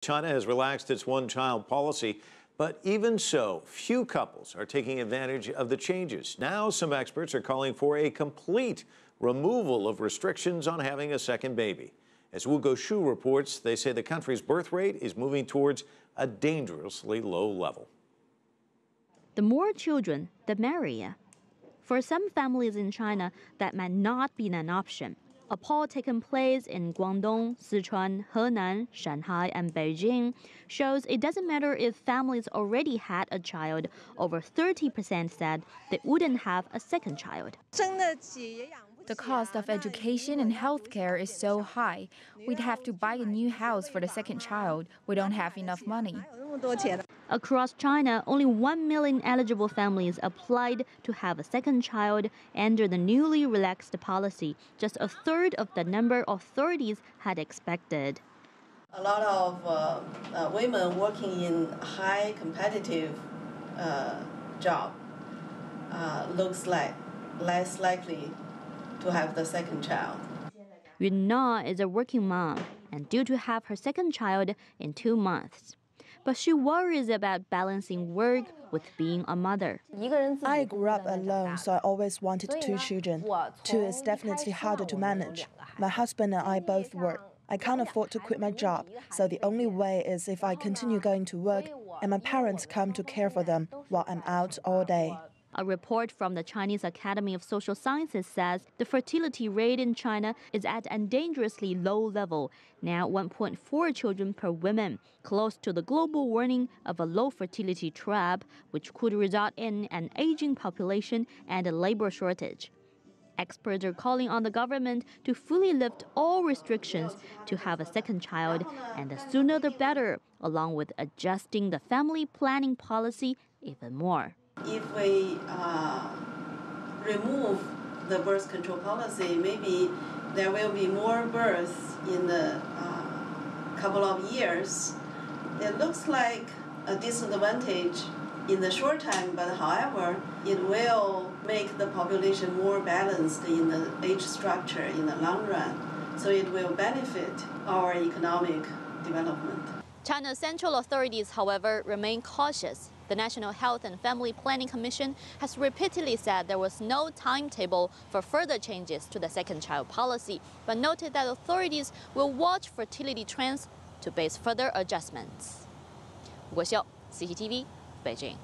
China has relaxed its one-child policy, but even so, few couples are taking advantage of the changes. Now, some experts are calling for a complete removal of restrictions on having a second baby. As Guoxiu reports, they say the country's birth rate is moving towards a dangerously low level. The more children, the merrier. For some families in China, that might not be an option. A poll taken place in Guangdong, Sichuan, Henan, Shanghai, and Beijing shows it doesn't matter if families already had a child. Over 30% said they wouldn't have a second child. The cost of education and healthcare is so high. We'd have to buy a new house for the second child. We don't have enough money. Across China, only 1 million eligible families applied to have a second child under the newly relaxed policy, just a third of the number authorities had expected. A lot of women working in high competitive job looks like less likely to have the second child. Yuan Na is a working mom and due to have her second child in 2 months. But she worries about balancing work with being a mother. I grew up alone, so I always wanted 2 children. 2 is definitely harder to manage. My husband and I both work. I can't afford to quit my job, so the only way is if I continue going to work and my parents come to care for them while I'm out all day. A report from the Chinese Academy of Social Sciences says the fertility rate in China is at a dangerously low level, now 1.4 children per woman, close to the global warning of a low fertility trap, which could result in an aging population and a labor shortage. Experts are calling on the government to fully lift all restrictions to have a second child, and the sooner the better, along with adjusting the family planning policy even more. If we remove the birth control policy, maybe there will be more births in a couple of years. It looks like a disadvantage in the short time, but however, it will make the population more balanced in the age structure in the long run. So it will benefit our economic development. China's central authorities, however, remain cautious. The National Health and Family Planning Commission has repeatedly said there was no timetable for further changes to the second child policy, but noted that authorities will watch fertility trends to base further adjustments. Guoxiu, CCTV, Beijing.